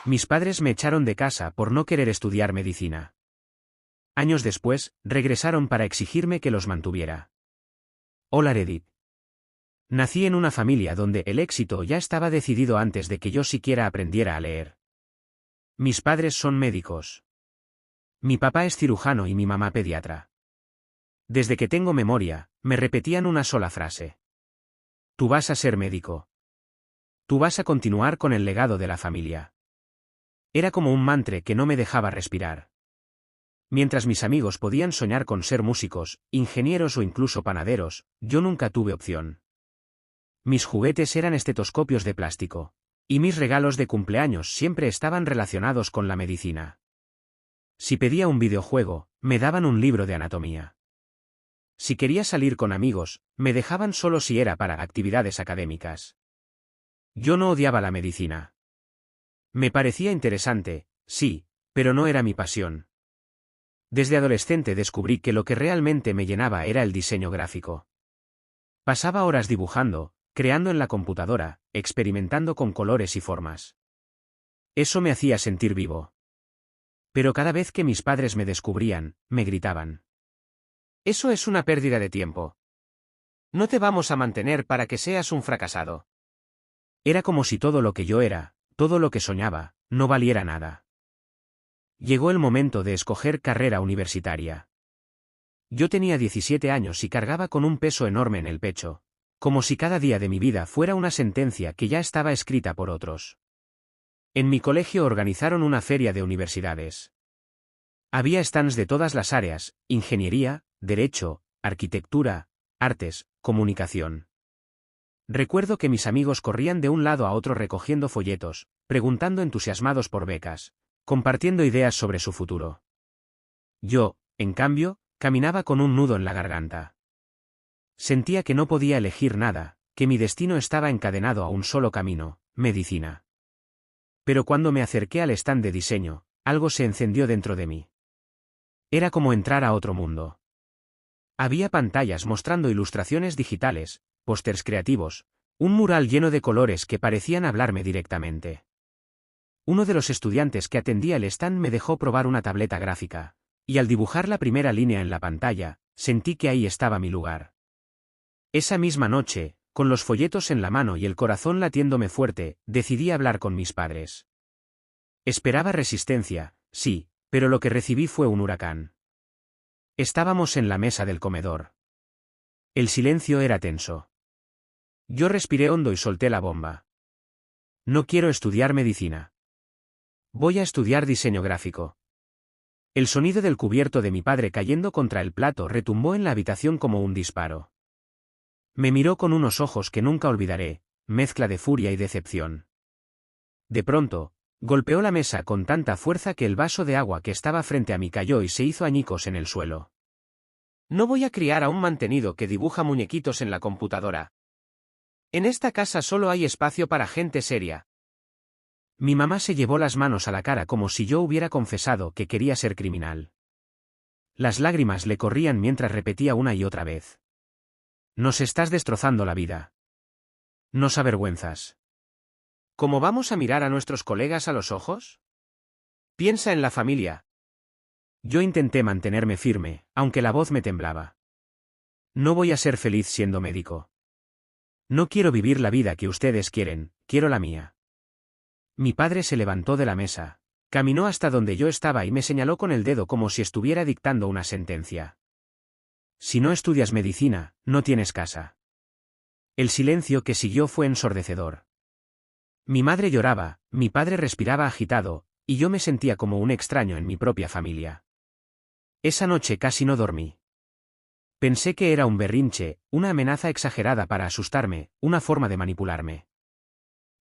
Mis padres me echaron de casa por no querer estudiar medicina. Años después, regresaron para exigirme que los mantuviera. Hola Edith. Nací en una familia donde el éxito ya estaba decidido antes de que yo siquiera aprendiera a leer. Mis padres son médicos. Mi papá es cirujano y mi mamá pediatra. Desde que tengo memoria, me repetían una sola frase. Tú vas a ser médico. Tú vas a continuar con el legado de la familia. Era como un mantra que no me dejaba respirar. Mientras mis amigos podían soñar con ser músicos, ingenieros o incluso panaderos, yo nunca tuve opción. Mis juguetes eran estetoscopios de plástico, y mis regalos de cumpleaños siempre estaban relacionados con la medicina. Si pedía un videojuego, me daban un libro de anatomía. Si quería salir con amigos, me dejaban solo si era para actividades académicas. Yo no odiaba la medicina. Me parecía interesante, sí, pero no era mi pasión. Desde adolescente descubrí que lo que realmente me llenaba era el diseño gráfico. Pasaba horas dibujando, creando en la computadora, experimentando con colores y formas. Eso me hacía sentir vivo. Pero cada vez que mis padres me descubrían, me gritaban. Eso es una pérdida de tiempo. No te vamos a mantener para que seas un fracasado. Era como si todo lo que yo era, todo lo que soñaba, no valiera nada. Llegó el momento de escoger carrera universitaria. Yo tenía 17 años y cargaba con un peso enorme en el pecho, como si cada día de mi vida fuera una sentencia que ya estaba escrita por otros. En mi colegio organizaron una feria de universidades. Había stands de todas las áreas: ingeniería, derecho, arquitectura, artes, comunicación. Recuerdo que mis amigos corrían de un lado a otro recogiendo folletos, preguntando entusiasmados por becas, compartiendo ideas sobre su futuro. Yo, en cambio, caminaba con un nudo en la garganta. Sentía que no podía elegir nada, que mi destino estaba encadenado a un solo camino: medicina. Pero cuando me acerqué al stand de diseño, algo se encendió dentro de mí. Era como entrar a otro mundo. Había pantallas mostrando ilustraciones digitales, pósters creativos, un mural lleno de colores que parecían hablarme directamente. Uno de los estudiantes que atendía el stand me dejó probar una tableta gráfica, y al dibujar la primera línea en la pantalla, sentí que ahí estaba mi lugar. Esa misma noche, con los folletos en la mano y el corazón latiéndome fuerte, decidí hablar con mis padres. Esperaba resistencia, sí, pero lo que recibí fue un huracán. Estábamos en la mesa del comedor. El silencio era tenso. Yo respiré hondo y solté la bomba. No quiero estudiar medicina. Voy a estudiar diseño gráfico. El sonido del cubierto de mi padre cayendo contra el plato retumbó en la habitación como un disparo. Me miró con unos ojos que nunca olvidaré, mezcla de furia y decepción. De pronto, golpeó la mesa con tanta fuerza que el vaso de agua que estaba frente a mí cayó y se hizo añicos en el suelo. No voy a criar a un mantenido que dibuja muñequitos en la computadora. En esta casa solo hay espacio para gente seria. Mi mamá se llevó las manos a la cara como si yo hubiera confesado que quería ser criminal. Las lágrimas le corrían mientras repetía una y otra vez. Nos estás destrozando la vida. Nos avergüenzas. ¿Cómo vamos a mirar a nuestros colegas a los ojos? Piensa en la familia. Yo intenté mantenerme firme, aunque la voz me temblaba. No voy a ser feliz siendo médico. No quiero vivir la vida que ustedes quieren, quiero la mía. Mi padre se levantó de la mesa, caminó hasta donde yo estaba y me señaló con el dedo como si estuviera dictando una sentencia. Si no estudias medicina, no tienes casa. El silencio que siguió fue ensordecedor. Mi madre lloraba, mi padre respiraba agitado, y yo me sentía como un extraño en mi propia familia. Esa noche casi no dormí. Pensé que era un berrinche, una amenaza exagerada para asustarme, una forma de manipularme.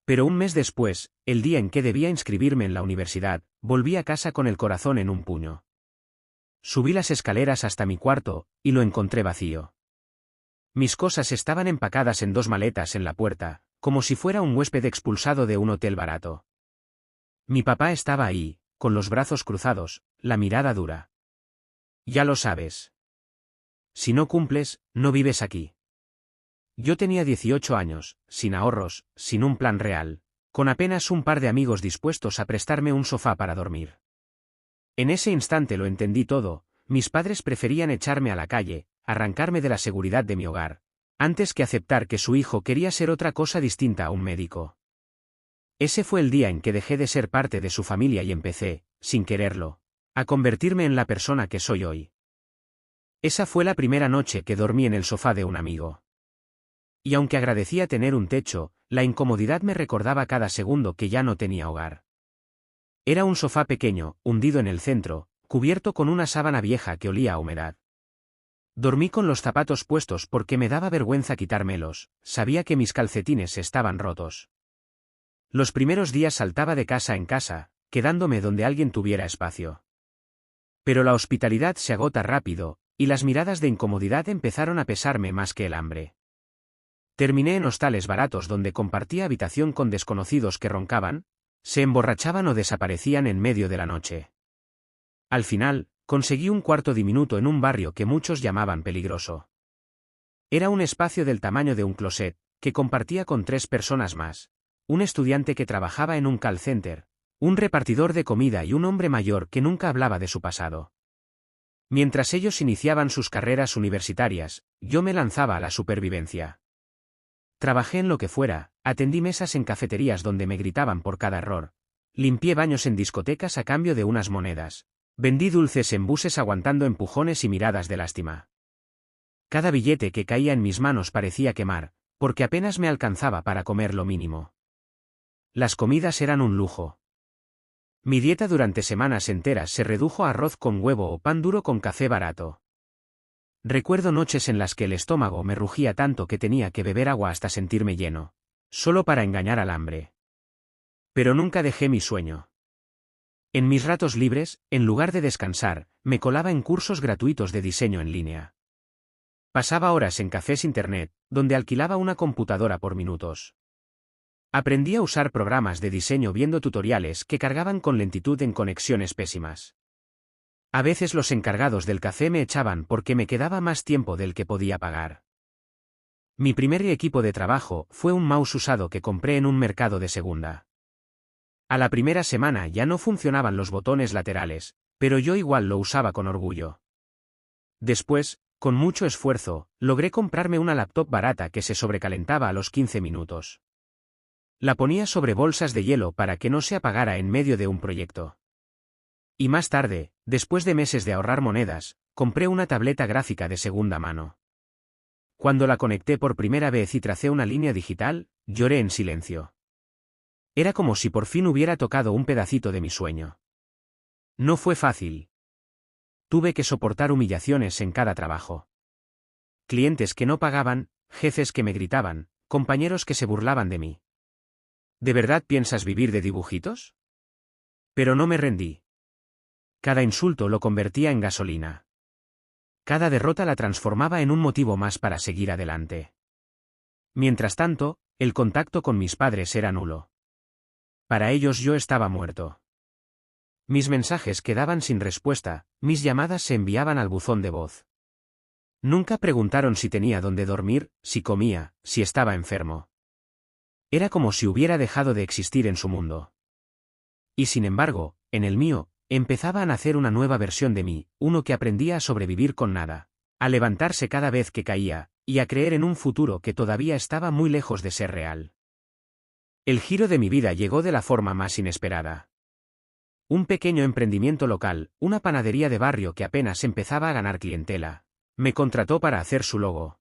Pero un mes después, el día en que debía inscribirme en la universidad, volví a casa con el corazón en un puño. Subí las escaleras hasta mi cuarto, y lo encontré vacío. Mis cosas estaban empacadas en 2 maletas en la puerta, como si fuera un huésped expulsado de un hotel barato. Mi papá estaba ahí, con los brazos cruzados, la mirada dura. Ya lo sabes. Si no cumples, no vives aquí. Yo tenía 18 años, sin ahorros, sin un plan real, con apenas un par de amigos dispuestos a prestarme un sofá para dormir. En ese instante lo entendí todo: mis padres preferían echarme a la calle, arrancarme de la seguridad de mi hogar, antes que aceptar que su hijo quería ser otra cosa distinta a un médico. Ese fue el día en que dejé de ser parte de su familia y empecé, sin quererlo, a convertirme en la persona que soy hoy. Esa fue la primera noche que dormí en el sofá de un amigo. Y aunque agradecía tener un techo, la incomodidad me recordaba cada segundo que ya no tenía hogar. Era un sofá pequeño, hundido en el centro, cubierto con una sábana vieja que olía a humedad. Dormí con los zapatos puestos porque me daba vergüenza quitármelos, sabía que mis calcetines estaban rotos. Los primeros días saltaba de casa en casa, quedándome donde alguien tuviera espacio. Pero la hospitalidad se agota rápido, y las miradas de incomodidad empezaron a pesarme más que el hambre. Terminé en hostales baratos donde compartía habitación con desconocidos que roncaban, se emborrachaban o desaparecían en medio de la noche. Al final, conseguí un cuarto diminuto en un barrio que muchos llamaban peligroso. Era un espacio del tamaño de un closet, que compartía con 3 personas más: un estudiante que trabajaba en un call center, un repartidor de comida y un hombre mayor que nunca hablaba de su pasado. Mientras ellos iniciaban sus carreras universitarias, yo me lanzaba a la supervivencia. Trabajé en lo que fuera, atendí mesas en cafeterías donde me gritaban por cada error, limpié baños en discotecas a cambio de unas monedas, vendí dulces en buses aguantando empujones y miradas de lástima. Cada billete que caía en mis manos parecía quemar, porque apenas me alcanzaba para comer lo mínimo. Las comidas eran un lujo. Mi dieta durante semanas enteras se redujo a arroz con huevo o pan duro con café barato. Recuerdo noches en las que el estómago me rugía tanto que tenía que beber agua hasta sentirme lleno, solo para engañar al hambre. Pero nunca dejé mi sueño. En mis ratos libres, en lugar de descansar, me colaba en cursos gratuitos de diseño en línea. Pasaba horas en cafés internet, donde alquilaba una computadora por minutos. Aprendí a usar programas de diseño viendo tutoriales que cargaban con lentitud en conexiones pésimas. A veces los encargados del café me echaban porque me quedaba más tiempo del que podía pagar. Mi primer equipo de trabajo fue un mouse usado que compré en un mercado de segunda. A la primera semana ya no funcionaban los botones laterales, pero yo igual lo usaba con orgullo. Después, con mucho esfuerzo, logré comprarme una laptop barata que se sobrecalentaba a los 15 minutos. La ponía sobre bolsas de hielo para que no se apagara en medio de un proyecto. Y más tarde, después de meses de ahorrar monedas, compré una tableta gráfica de segunda mano. Cuando la conecté por primera vez y tracé una línea digital, lloré en silencio. Era como si por fin hubiera tocado un pedacito de mi sueño. No fue fácil. Tuve que soportar humillaciones en cada trabajo. Clientes que no pagaban, jefes que me gritaban, compañeros que se burlaban de mí. ¿De verdad piensas vivir de dibujitos? Pero no me rendí. Cada insulto lo convertía en gasolina. Cada derrota la transformaba en un motivo más para seguir adelante. Mientras tanto, el contacto con mis padres era nulo. Para ellos yo estaba muerto. Mis mensajes quedaban sin respuesta, mis llamadas se enviaban al buzón de voz. Nunca preguntaron si tenía dónde dormir, si comía, si estaba enfermo. Era como si hubiera dejado de existir en su mundo. Y sin embargo, en el mío, empezaba a nacer una nueva versión de mí, uno que aprendía a sobrevivir con nada, a levantarse cada vez que caía, y a creer en un futuro que todavía estaba muy lejos de ser real. El giro de mi vida llegó de la forma más inesperada. Un pequeño emprendimiento local, una panadería de barrio que apenas empezaba a ganar clientela, me contrató para hacer su logo.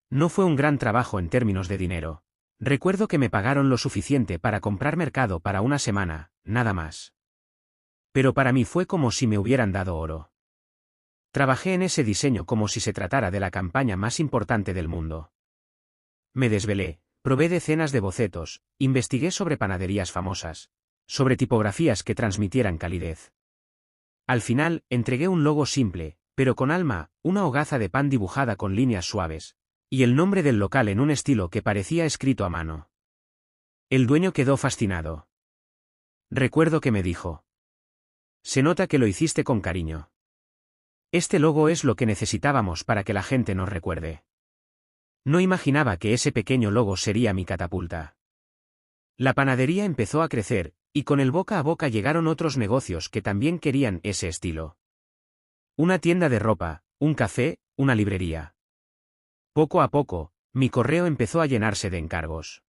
No fue un gran trabajo en términos de dinero. Recuerdo que me pagaron lo suficiente para comprar mercado para una semana, nada más. Pero para mí fue como si me hubieran dado oro. Trabajé en ese diseño como si se tratara de la campaña más importante del mundo. Me desvelé, probé decenas de bocetos, investigué sobre panaderías famosas, sobre tipografías que transmitieran calidez. Al final, entregué un logo simple, pero con alma, una hogaza de pan dibujada con líneas suaves, y el nombre del local en un estilo que parecía escrito a mano. El dueño quedó fascinado. Recuerdo que me dijo: "Se nota que lo hiciste con cariño. Este logo es lo que necesitábamos para que la gente nos recuerde". No imaginaba que ese pequeño logo sería mi catapulta. La panadería empezó a crecer, y con el boca a boca llegaron otros negocios que también querían ese estilo. Una tienda de ropa, un café, una librería. Poco a poco, mi correo empezó a llenarse de encargos.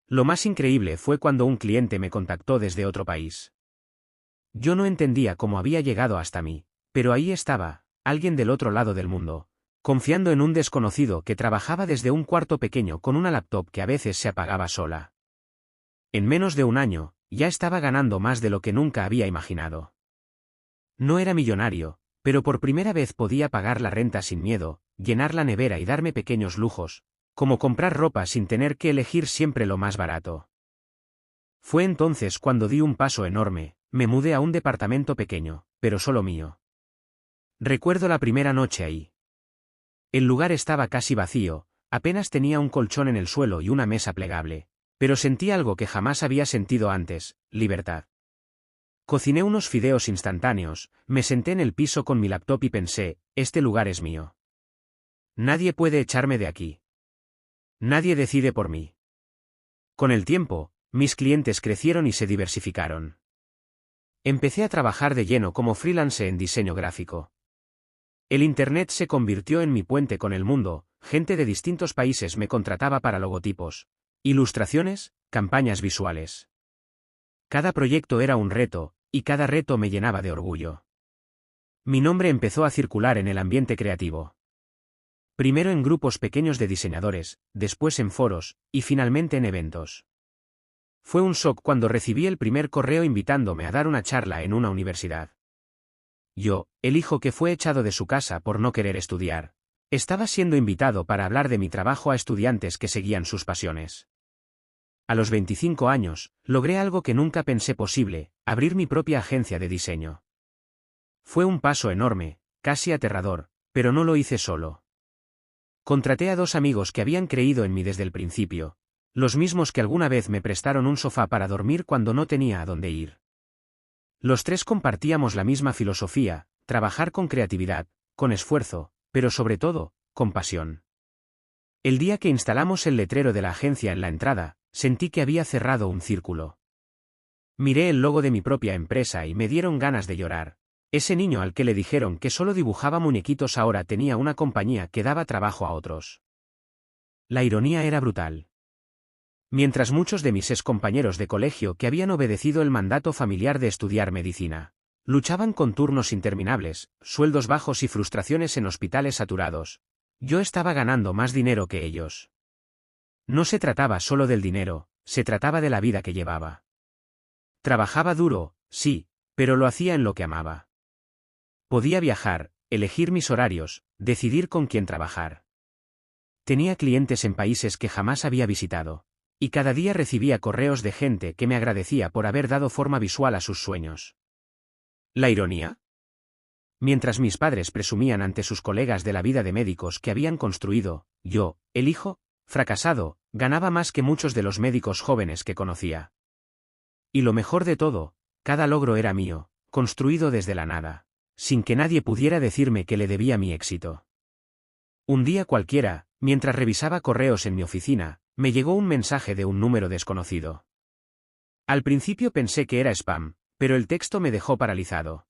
Lo más increíble fue cuando un cliente me contactó desde otro país. Yo no entendía cómo había llegado hasta mí, pero ahí estaba, alguien del otro lado del mundo, confiando en un desconocido que trabajaba desde un cuarto pequeño con una laptop que a veces se apagaba sola. En menos de un año, ya estaba ganando más de lo que nunca había imaginado. No era millonario, pero por primera vez podía pagar la renta sin miedo, llenar la nevera y darme pequeños lujos, como comprar ropa sin tener que elegir siempre lo más barato. Fue entonces cuando di un paso enorme, me mudé a un departamento pequeño, pero solo mío. Recuerdo la primera noche ahí. El lugar estaba casi vacío, apenas tenía un colchón en el suelo y una mesa plegable, pero sentí algo que jamás había sentido antes, libertad. Cociné unos fideos instantáneos, me senté en el piso con mi laptop y pensé, este lugar es mío. Nadie puede echarme de aquí. Nadie decide por mí. Con el tiempo, mis clientes crecieron y se diversificaron. Empecé a trabajar de lleno como freelance en diseño gráfico. El Internet se convirtió en mi puente con el mundo, gente de distintos países me contrataba para logotipos, ilustraciones, campañas visuales. Cada proyecto era un reto, y cada reto me llenaba de orgullo. Mi nombre empezó a circular en el ambiente creativo. Primero en grupos pequeños de diseñadores, después en foros, y finalmente en eventos. Fue un shock cuando recibí el primer correo invitándome a dar una charla en una universidad. Yo, el hijo que fue echado de su casa por no querer estudiar, estaba siendo invitado para hablar de mi trabajo a estudiantes que seguían sus pasiones. A los 25 años, logré algo que nunca pensé posible, abrir mi propia agencia de diseño. Fue un paso enorme, casi aterrador, pero no lo hice solo. Contraté a 2 amigos que habían creído en mí desde el principio, los mismos que alguna vez me prestaron un sofá para dormir cuando no tenía a dónde ir. Los 3 compartíamos la misma filosofía, trabajar con creatividad, con esfuerzo, pero sobre todo, con pasión. El día que instalamos el letrero de la agencia en la entrada, sentí que había cerrado un círculo. Miré el logo de mi propia empresa y me dieron ganas de llorar. Ese niño al que le dijeron que solo dibujaba muñequitos ahora tenía una compañía que daba trabajo a otros. La ironía era brutal. Mientras muchos de mis excompañeros de colegio que habían obedecido el mandato familiar de estudiar medicina, luchaban con turnos interminables, sueldos bajos y frustraciones en hospitales saturados, yo estaba ganando más dinero que ellos. No se trataba solo del dinero, se trataba de la vida que llevaba. Trabajaba duro, sí, pero lo hacía en lo que amaba. Podía viajar, elegir mis horarios, decidir con quién trabajar. Tenía clientes en países que jamás había visitado, y cada día recibía correos de gente que me agradecía por haber dado forma visual a sus sueños. ¿La ironía? Mientras mis padres presumían ante sus colegas de la vida de médicos que habían construido, yo, el hijo, fracasado, ganaba más que muchos de los médicos jóvenes que conocía. Y lo mejor de todo, cada logro era mío, construido desde la nada, sin que nadie pudiera decirme que le debía mi éxito. Un día cualquiera, mientras revisaba correos en mi oficina, me llegó un mensaje de un número desconocido. Al principio pensé que era spam, pero el texto me dejó paralizado.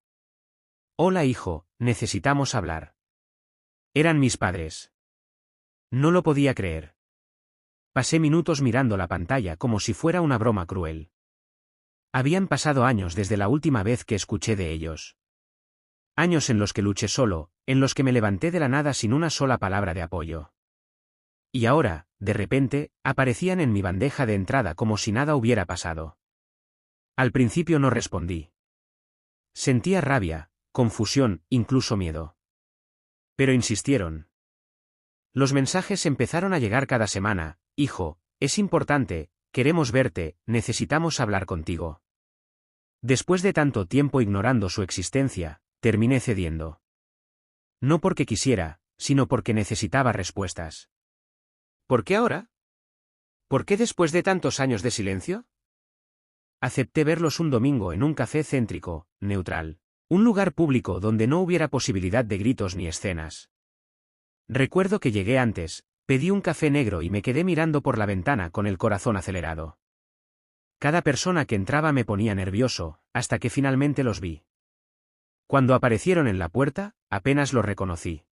Hola hijo, necesitamos hablar. Eran mis padres. No lo podía creer. Pasé minutos mirando la pantalla como si fuera una broma cruel. Habían pasado años desde la última vez que escuché de ellos. Años en los que luché solo, en los que me levanté de la nada sin una sola palabra de apoyo. Y ahora, de repente, aparecían en mi bandeja de entrada como si nada hubiera pasado. Al principio no respondí. Sentía rabia, confusión, incluso miedo. Pero insistieron. Los mensajes empezaron a llegar cada semana. Hijo, es importante, queremos verte, necesitamos hablar contigo. Después de tanto tiempo ignorando su existencia, terminé cediendo. No porque quisiera, sino porque necesitaba respuestas. ¿Por qué ahora? ¿Por qué después de tantos años de silencio? Acepté verlos un domingo en un café céntrico, neutral. Un lugar público donde no hubiera posibilidad de gritos ni escenas. Recuerdo que llegué antes, pedí un café negro y me quedé mirando por la ventana con el corazón acelerado. Cada persona que entraba me ponía nervioso, hasta que finalmente los vi. Cuando aparecieron en la puerta, apenas los reconocí.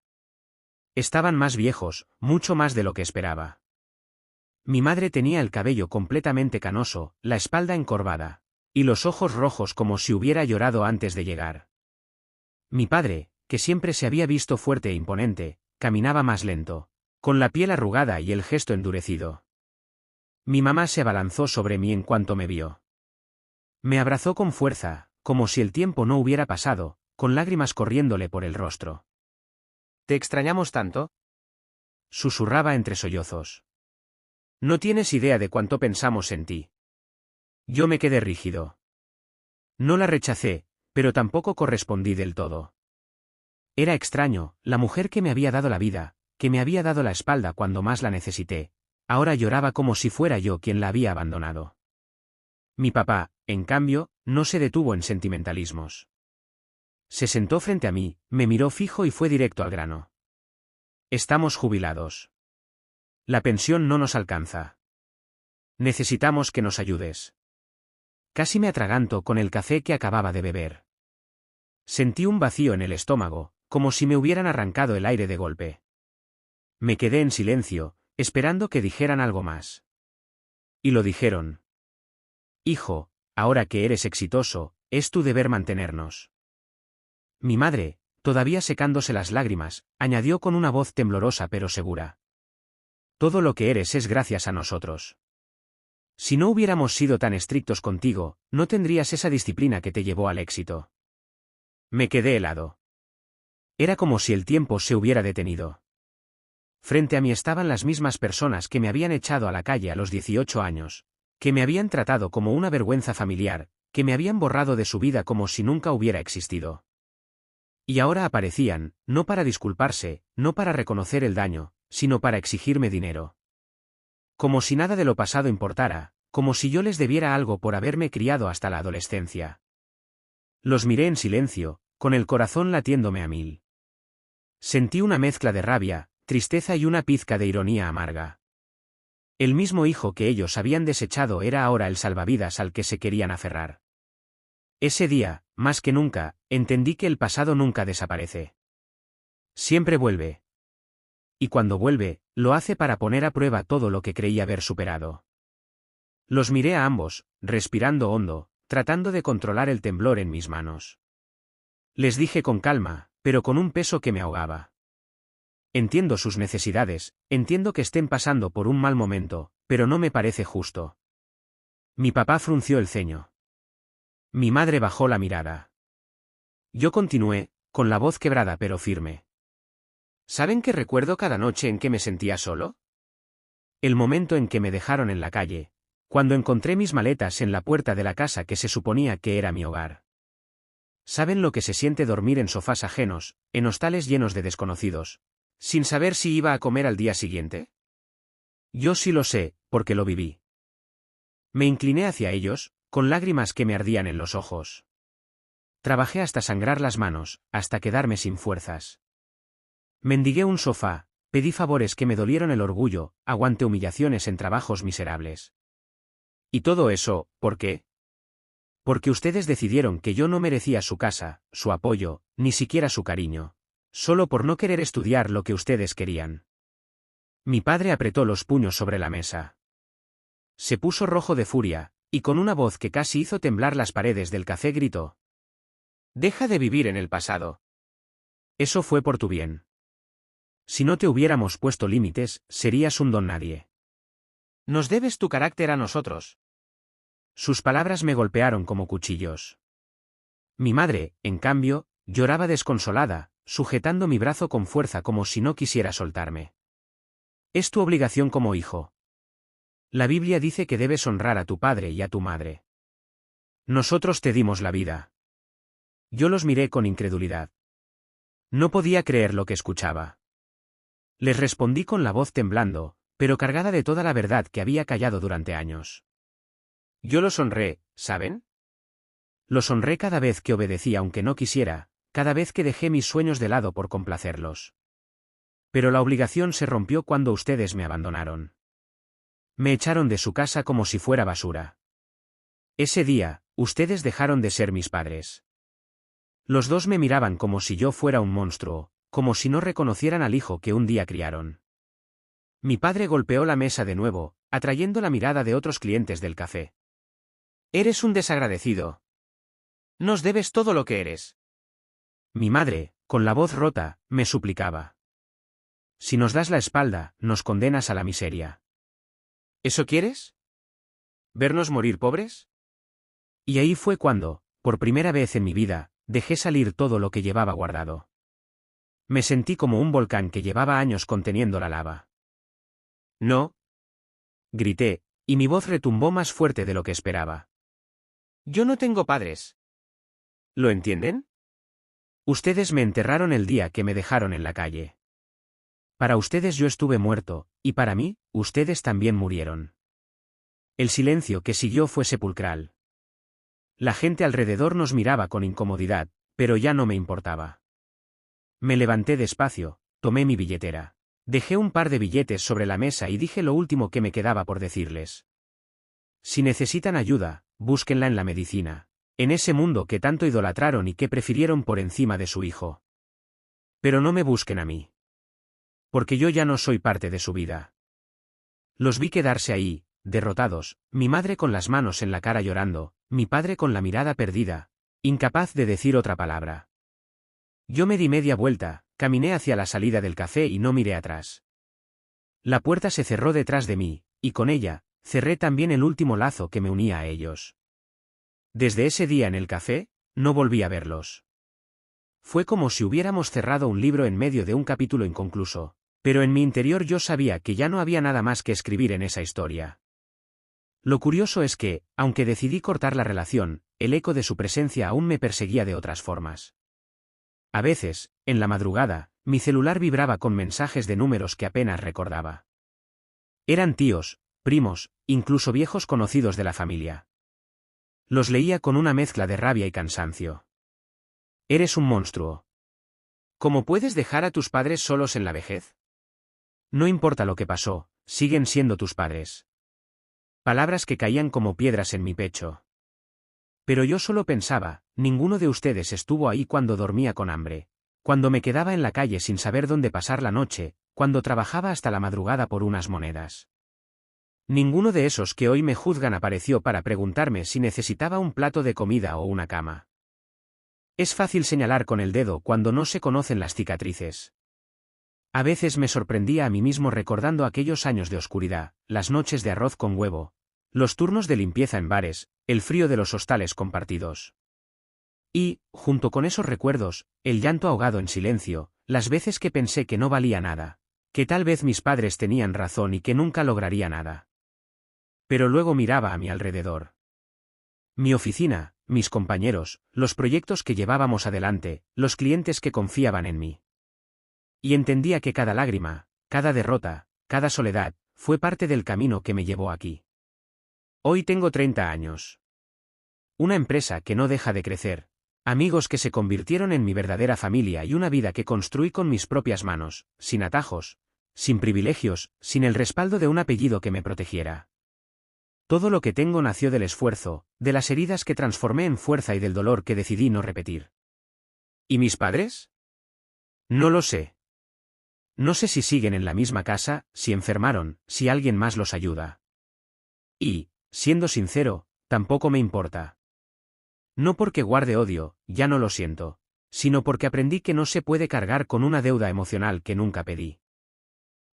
Estaban más viejos, mucho más de lo que esperaba. Mi madre tenía el cabello completamente canoso, la espalda encorvada, y los ojos rojos como si hubiera llorado antes de llegar. Mi padre, que siempre se había visto fuerte e imponente, caminaba más lento, con la piel arrugada y el gesto endurecido. Mi mamá se abalanzó sobre mí en cuanto me vio. Me abrazó con fuerza, como si el tiempo no hubiera pasado, con lágrimas corriéndole por el rostro. ¿Te extrañamos tanto? Susurraba entre sollozos. No tienes idea de cuánto pensamos en ti. Yo me quedé rígido. No la rechacé, pero tampoco correspondí del todo. Era extraño, la mujer que me había dado la vida, que me había dado la espalda cuando más la necesité, ahora lloraba como si fuera yo quien la había abandonado. Mi papá, en cambio, no se detuvo en sentimentalismos. Se sentó frente a mí, me miró fijo y fue directo al grano. Estamos jubilados. La pensión no nos alcanza. Necesitamos que nos ayudes. Casi me atraganto con el café que acababa de beber. Sentí un vacío en el estómago, como si me hubieran arrancado el aire de golpe. Me quedé en silencio, esperando que dijeran algo más. Y lo dijeron. Hijo, ahora que eres exitoso, es tu deber mantenernos. Mi madre, todavía secándose las lágrimas, añadió con una voz temblorosa pero segura. Todo lo que eres es gracias a nosotros. Si no hubiéramos sido tan estrictos contigo, no tendrías esa disciplina que te llevó al éxito. Me quedé helado. Era como si el tiempo se hubiera detenido. Frente a mí estaban las mismas personas que me habían echado a la calle a los 18 años, que me habían tratado como una vergüenza familiar, que me habían borrado de su vida como si nunca hubiera existido. Y ahora aparecían, no para disculparse, no para reconocer el daño, sino para exigirme dinero. Como si nada de lo pasado importara, como si yo les debiera algo por haberme criado hasta la adolescencia. Los miré en silencio, con el corazón latiéndome a mil. Sentí una mezcla de rabia, tristeza y una pizca de ironía amarga. El mismo hijo que ellos habían desechado era ahora el salvavidas al que se querían aferrar. Ese día, más que nunca, entendí que el pasado nunca desaparece. Siempre vuelve. Y cuando vuelve, lo hace para poner a prueba todo lo que creí haber superado. Los miré a ambos, respirando hondo, tratando de controlar el temblor en mis manos. Les dije con calma, pero con un peso que me ahogaba. Entiendo sus necesidades, entiendo que estén pasando por un mal momento, pero no me parece justo. Mi papá frunció el ceño. Mi madre bajó la mirada. Yo continué, con la voz quebrada pero firme. ¿Saben que recuerdo cada noche en que me sentía solo? El momento en que me dejaron en la calle, cuando encontré mis maletas en la puerta de la casa que se suponía que era mi hogar. ¿Saben lo que se siente dormir en sofás ajenos, en hostales llenos de desconocidos, sin saber si iba a comer al día siguiente? Yo sí lo sé, porque lo viví. Me incliné hacia ellos, con lágrimas que me ardían en los ojos. Trabajé hasta sangrar las manos, hasta quedarme sin fuerzas. Mendigué un sofá, pedí favores que me dolieron el orgullo, aguanté humillaciones en trabajos miserables. ¿Y todo eso, por qué? Porque ustedes decidieron que yo no merecía su casa, su apoyo, ni siquiera su cariño. Solo por no querer estudiar lo que ustedes querían. Mi padre apretó los puños sobre la mesa. Se puso rojo de furia, y con una voz que casi hizo temblar las paredes del café gritó. Deja de vivir en el pasado. Eso fue por tu bien. Si no te hubiéramos puesto límites, serías un don nadie. Nos debes tu carácter a nosotros. Sus palabras me golpearon como cuchillos. Mi madre, en cambio, lloraba desconsolada, sujetando mi brazo con fuerza como si no quisiera soltarme. Es tu obligación como hijo. La Biblia dice que debes honrar a tu padre y a tu madre. Nosotros te dimos la vida. Yo los miré con incredulidad. No podía creer lo que escuchaba. Les respondí con la voz temblando, pero cargada de toda la verdad que había callado durante años. Yo los honré, ¿saben? Los honré cada vez que obedecí aunque no quisiera, cada vez que dejé mis sueños de lado por complacerlos. Pero la obligación se rompió cuando ustedes me abandonaron. Me echaron de su casa como si fuera basura. Ese día, ustedes dejaron de ser mis padres. Los dos me miraban como si yo fuera un monstruo, como si no reconocieran al hijo que un día criaron. Mi padre golpeó la mesa de nuevo, atrayendo la mirada de otros clientes del café. Eres un desagradecido. Nos debes todo lo que eres. Mi madre, con la voz rota, me suplicaba. Si nos das la espalda, nos condenas a la miseria. ¿Eso quieres? ¿Vernos morir pobres? Y ahí fue cuando, por primera vez en mi vida, dejé salir todo lo que llevaba guardado. Me sentí como un volcán que llevaba años conteniendo la lava. No. Grité, y mi voz retumbó más fuerte de lo que esperaba. Yo no tengo padres. ¿Lo entienden? Ustedes me enterraron el día que me dejaron en la calle. Para ustedes yo estuve muerto, y para mí, ustedes también murieron. El silencio que siguió fue sepulcral. La gente alrededor nos miraba con incomodidad, pero ya no me importaba. Me levanté despacio, tomé mi billetera. Dejé un par de billetes sobre la mesa y dije lo último que me quedaba por decirles. Si necesitan ayuda, búsquenla en la medicina, en ese mundo que tanto idolatraron y que prefirieron por encima de su hijo. Pero no me busquen a mí. Porque yo ya no soy parte de su vida. Los vi quedarse ahí, derrotados, mi madre con las manos en la cara llorando, mi padre con la mirada perdida, incapaz de decir otra palabra. Yo me di media vuelta, caminé hacia la salida del café y no miré atrás. La puerta se cerró detrás de mí, y con ella, cerré también el último lazo que me unía a ellos. Desde ese día en el café, no volví a verlos. Fue como si hubiéramos cerrado un libro en medio de un capítulo inconcluso, pero en mi interior yo sabía que ya no había nada más que escribir en esa historia. Lo curioso es que, aunque decidí cortar la relación, el eco de su presencia aún me perseguía de otras formas. A veces, en la madrugada, mi celular vibraba con mensajes de números que apenas recordaba. Eran tíos, primos, incluso viejos conocidos de la familia. Los leía con una mezcla de rabia y cansancio. Eres un monstruo. ¿Cómo puedes dejar a tus padres solos en la vejez? No importa lo que pasó, siguen siendo tus padres. Palabras que caían como piedras en mi pecho. Pero yo solo pensaba, ninguno de ustedes estuvo ahí cuando dormía con hambre, cuando me quedaba en la calle sin saber dónde pasar la noche, cuando trabajaba hasta la madrugada por unas monedas. Ninguno de esos que hoy me juzgan apareció para preguntarme si necesitaba un plato de comida o una cama. Es fácil señalar con el dedo cuando no se conocen las cicatrices. A veces me sorprendía a mí mismo recordando aquellos años de oscuridad, las noches de arroz con huevo, los turnos de limpieza en bares, el frío de los hostales compartidos. Y, junto con esos recuerdos, el llanto ahogado en silencio, las veces que pensé que no valía nada, que tal vez mis padres tenían razón y que nunca lograría nada. Pero luego miraba a mi alrededor. Mi oficina, mis compañeros, los proyectos que llevábamos adelante, los clientes que confiaban en mí. Y entendía que cada lágrima, cada derrota, cada soledad, fue parte del camino que me llevó aquí. Hoy tengo 30 años. Una empresa que no deja de crecer, amigos que se convirtieron en mi verdadera familia y una vida que construí con mis propias manos, sin atajos, sin privilegios, sin el respaldo de un apellido que me protegiera. Todo lo que tengo nació del esfuerzo, de las heridas que transformé en fuerza y del dolor que decidí no repetir. ¿Y mis padres? No lo sé. No sé si siguen en la misma casa, si enfermaron, si alguien más los ayuda. Y, siendo sincero, tampoco me importa. No porque guarde odio, ya no lo siento, sino porque aprendí que no se puede cargar con una deuda emocional que nunca pedí.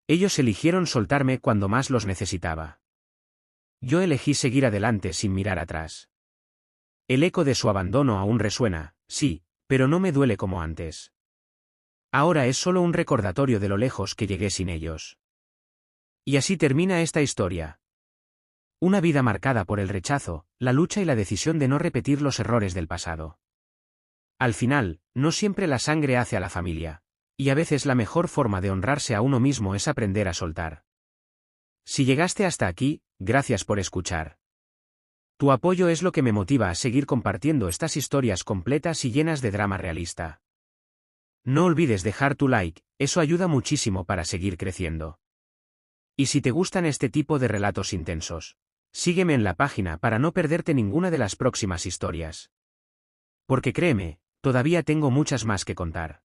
Ellos eligieron soltarme cuando más los necesitaba. Yo elegí seguir adelante sin mirar atrás. El eco de su abandono aún resuena, sí, pero no me duele como antes. Ahora es solo un recordatorio de lo lejos que llegué sin ellos. Y así termina esta historia. Una vida marcada por el rechazo, la lucha y la decisión de no repetir los errores del pasado. Al final, no siempre la sangre hace a la familia, y a veces la mejor forma de honrarse a uno mismo es aprender a soltar. Si llegaste hasta aquí, gracias por escuchar. Tu apoyo es lo que me motiva a seguir compartiendo estas historias completas y llenas de drama realista. No olvides dejar tu like, eso ayuda muchísimo para seguir creciendo. Y si te gustan este tipo de relatos intensos, Sígueme en la página para no perderte ninguna de las próximas historias. Porque créeme, todavía tengo muchas más que contar.